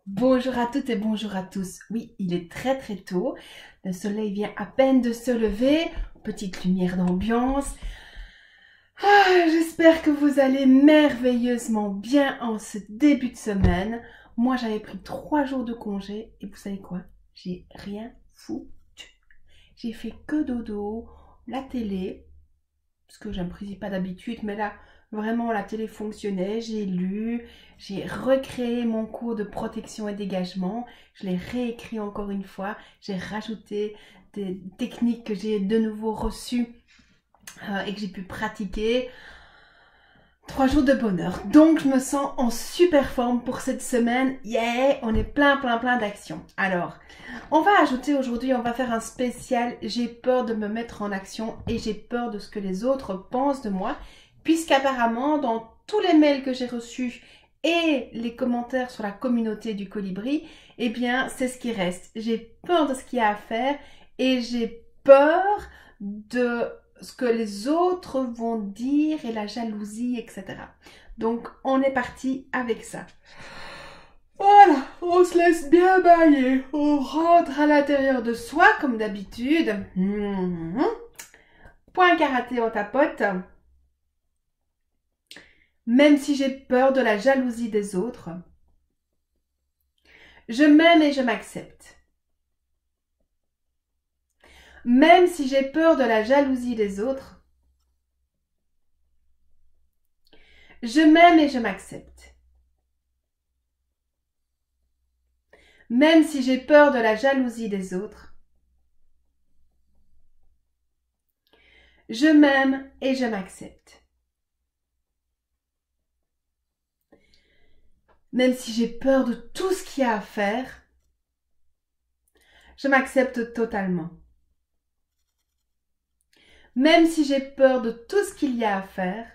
Bonjour à toutes et bonjour à tous. Oui, il est très très tôt. Le soleil vient à peine de se lever. Petite lumière d'ambiance. J'espère que vous allez merveilleusement bien en ce début de semaine. Moi, j'avais pris 3 jours de congé et vous savez quoi? J'ai rien foutu. J'ai fait que dodo, la télé, parce que j'apprécie pas d'habitude, mais là, vraiment, la télé fonctionnait, j'ai lu, j'ai recréé mon cours de protection et dégagement, je l'ai réécrit encore une fois, j'ai rajouté des techniques que j'ai de nouveau reçues et que j'ai pu pratiquer. 3 jours de bonheur. Donc, je me sens en super forme pour cette semaine. Yeah, on est plein d'actions. Alors, on va ajouter aujourd'hui, on va faire un spécial. J'ai peur de me mettre en action et j'ai peur de ce que les autres pensent de moi. Puisqu'apparemment, dans tous les mails que j'ai reçus et les commentaires sur la communauté du colibri, eh bien, c'est ce qui reste. J'ai peur de ce qu'il y a à faire et j'ai peur de ce que les autres vont dire et la jalousie, etc. Donc, on est parti avec ça. Voilà, on se laisse bien bailler. On rentre à l'intérieur de soi, comme d'habitude. Point karaté, on tapote. Même si j'ai peur de la jalousie des autres, je m'aime et je m'accepte. Même si j'ai peur de la jalousie des autres, je m'aime et je m'accepte. Même si j'ai peur de la jalousie des autres, je m'aime et je m'accepte. Même si j'ai peur de tout ce qu'il y a à faire, je m'accepte totalement. Même si j'ai peur de tout ce qu'il y a à faire,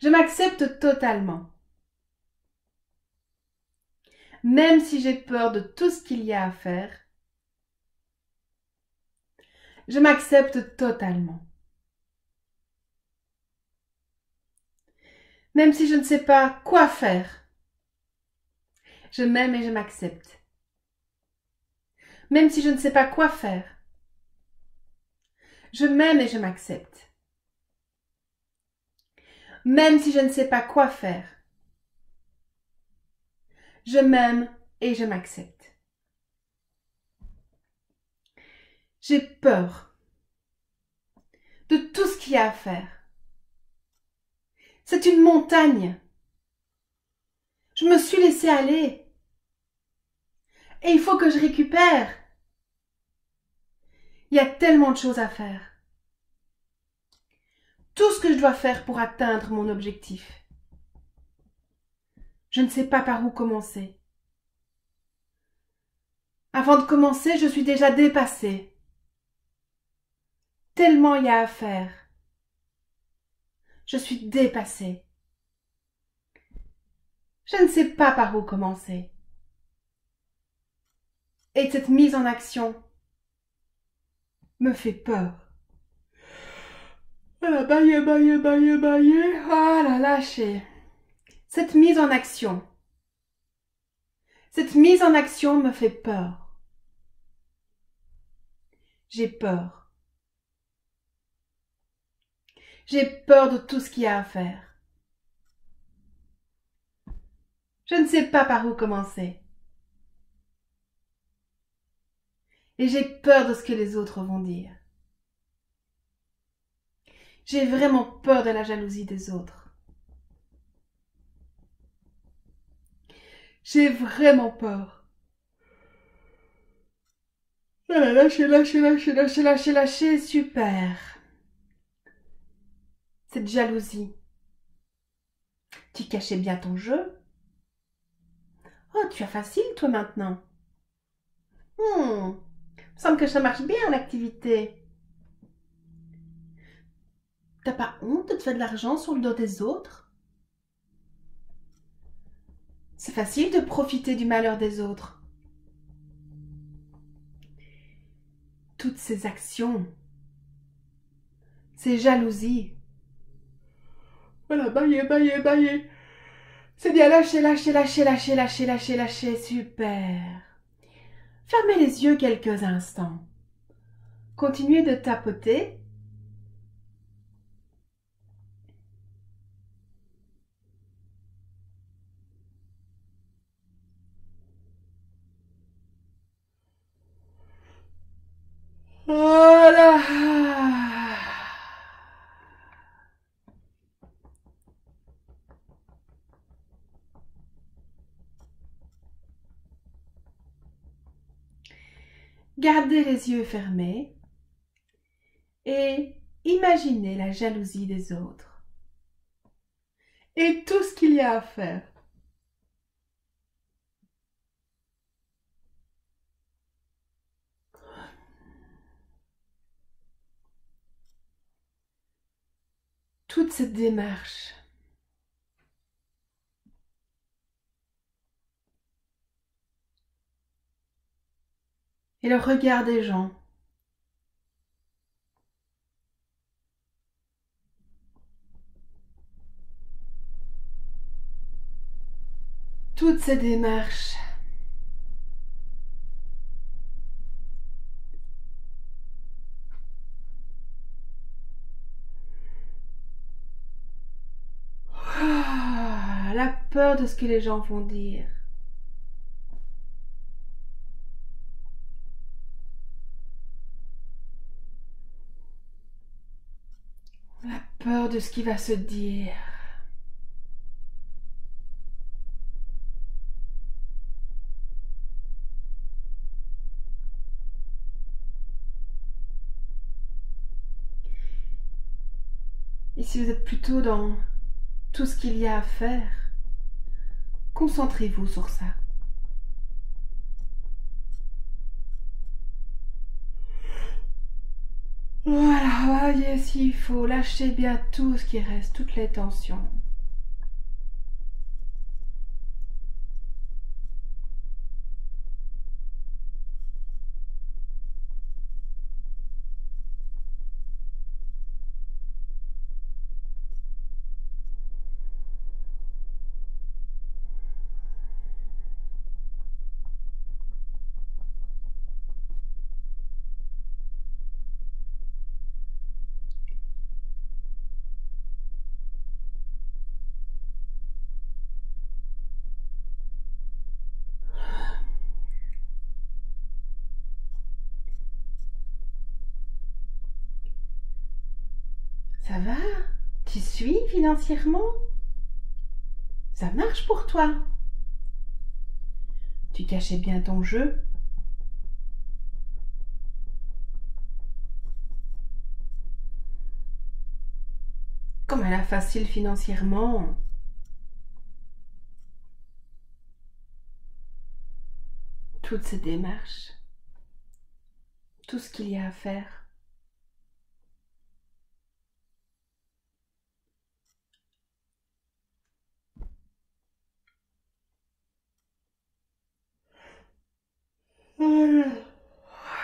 je m'accepte totalement. Même si j'ai peur de tout ce qu'il y a à faire, je m'accepte totalement. Même si je ne sais pas quoi faire, je m'aime et je m'accepte. Même si je ne sais pas quoi faire, je m'aime et je m'accepte. Même si je ne sais pas quoi faire, je m'aime et je m'accepte. J'ai peur de tout ce qu'il y a à faire. C'est une montagne. Je me suis laissée aller. Et il faut que je récupère. Il y a tellement de choses à faire. Tout ce que je dois faire pour atteindre mon objectif. Je ne sais pas par où commencer. Avant de commencer, je suis déjà dépassée. Tellement il y a à faire. Je suis dépassée. Je ne sais pas par où commencer. Et cette mise en action me fait peur. Voilà, bailler. Voilà, lâcher. Cette mise en action. Cette mise en action me fait peur. J'ai peur. J'ai peur de tout ce qu'il y a à faire. Je ne sais pas par où commencer. Et j'ai peur de ce que les autres vont dire. J'ai vraiment peur de la jalousie des autres. J'ai vraiment peur. Voilà, lâcher, super. Cette jalousie. Tu cachais bien ton jeu. Oh, tu as facile, toi, maintenant. Il me semble que ça marche bien, l'activité. T'as pas honte de te faire de l'argent sur le dos des autres? C'est facile de profiter du malheur des autres. Toutes ces actions, ces jalousies. Voilà, bailler. C'est bien, lâchez, lâchez, lâchez, lâchez, lâchez, lâchez, lâchez, super. Fermez les yeux quelques instants. Continuez de tapoter. Voilà. Gardez les yeux fermés et imaginez la jalousie des autres et tout ce qu'il y a à faire. Toute cette démarche. Et le regard des gens. Toutes ces démarches. La peur de ce que les gens vont dire. La peur de ce qui va se dire. Et si vous êtes plutôt dans tout ce qu'il y a à faire, concentrez-vous sur ça. Voilà, voyez s'il faut, lâcher bien tout ce qui reste, toutes les tensions. Ça va? Tu suis financièrement? Ça marche pour toi? Tu cachais bien ton jeu? Comme elle a facile financièrement. Toutes ces démarches. Tout ce qu'il y a à faire.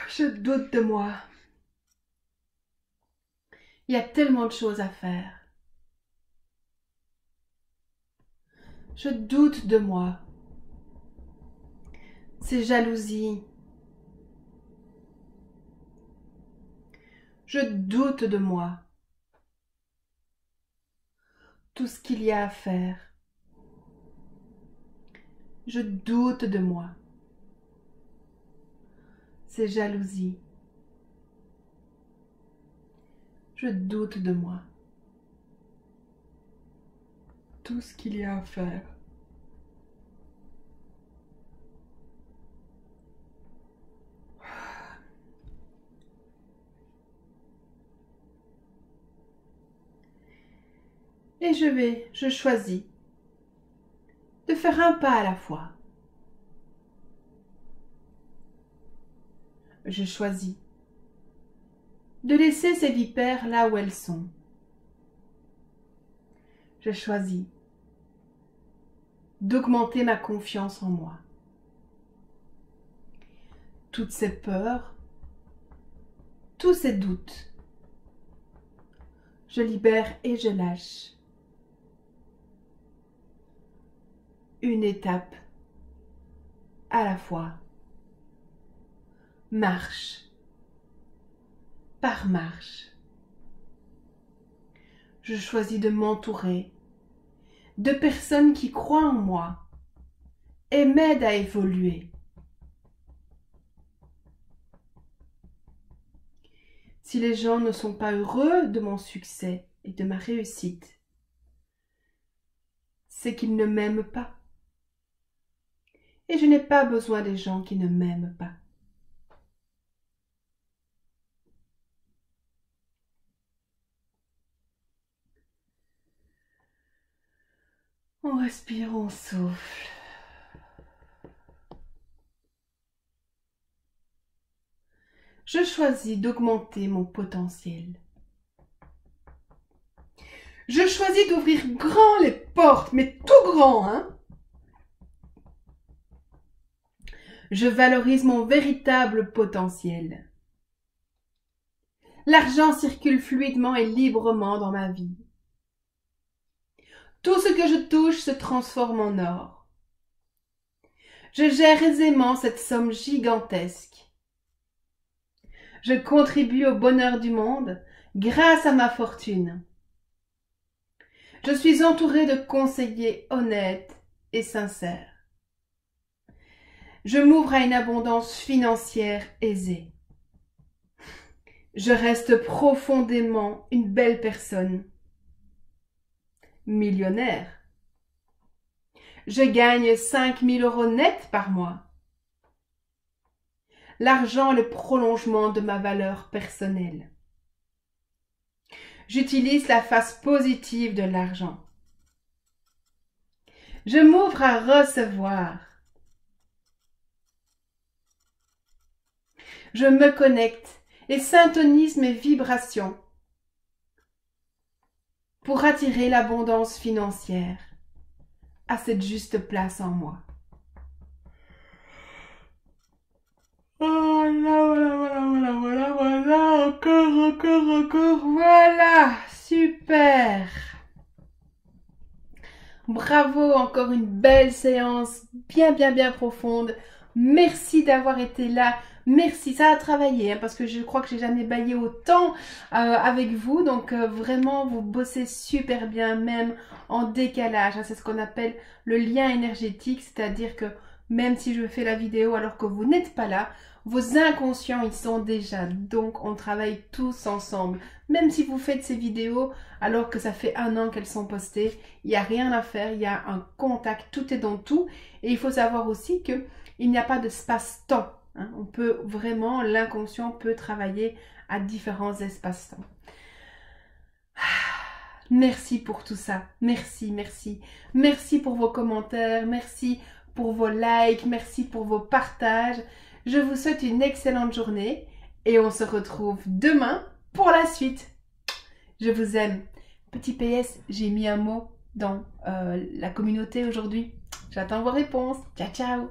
Je doute de moi. Il y a tellement de choses à faire. Je doute de moi. Ces jalousies. Je doute de moi. Tout ce qu'il y a à faire. Je doute de moi. Ces jalousies. Je doute de moi. Tout ce qu'il y a à faire. Et je choisis de faire un pas à la fois. Je choisis de laisser ces vipères là où elles sont. Je choisis d'augmenter ma confiance en moi. Toutes ces peurs, tous ces doutes, je libère et je lâche. une étape à la fois, marche par marche. Je choisis de m'entourer de personnes qui croient en moi et m'aident à évoluer. Si les gens ne sont pas heureux de mon succès et de ma réussite, c'est qu'ils ne m'aiment pas. Et je n'ai pas besoin des gens qui ne m'aiment pas. On respire, on souffle. Je choisis d'augmenter mon potentiel. Je choisis d'ouvrir grand les portes, mais tout grand, hein. Je valorise mon véritable potentiel. L'argent circule fluidement et librement dans ma vie. Tout ce que je touche se transforme en or. Je gère aisément cette somme gigantesque. Je contribue au bonheur du monde grâce à ma fortune. Je suis entourée de conseillers honnêtes et sincères. Je m'ouvre à une abondance financière aisée. Je reste profondément une belle personne. Millionnaire. Je gagne 5 000 € net par mois. L'argent est le prolongement de ma valeur personnelle. J'utilise la face positive de l'argent. Je m'ouvre à recevoir. Je me connecte et syntonise mes vibrations pour attirer l'abondance financière à cette juste place en moi. Voilà, encore, voilà, super. Bravo, encore une belle séance, bien profonde. Merci d'avoir été là. Merci, ça a travaillé, hein, parce que je crois que j'ai jamais baillé autant avec vous. Donc vraiment, vous bossez super bien, même en décalage. Hein, c'est ce qu'on appelle le lien énergétique, c'est-à-dire que même si je fais la vidéo alors que vous n'êtes pas là, vos inconscients, ils sont déjà. Donc, on travaille tous ensemble. Même si vous faites ces vidéos alors que ça fait 1 an qu'elles sont postées, il n'y a rien à faire. Il y a un contact. Tout est dans tout. Et il faut savoir aussi qu'il n'y a pas de space-temps. Hein. On peut vraiment, l'inconscient peut travailler à différents espaces-temps. Merci pour tout ça. Merci. Merci pour vos commentaires. Merci pour vos likes. Merci pour vos partages. Je vous souhaite une excellente journée et on se retrouve demain pour la suite. Je vous aime. Petit PS, j'ai mis un mot dans la communauté aujourd'hui. J'attends vos réponses. Ciao.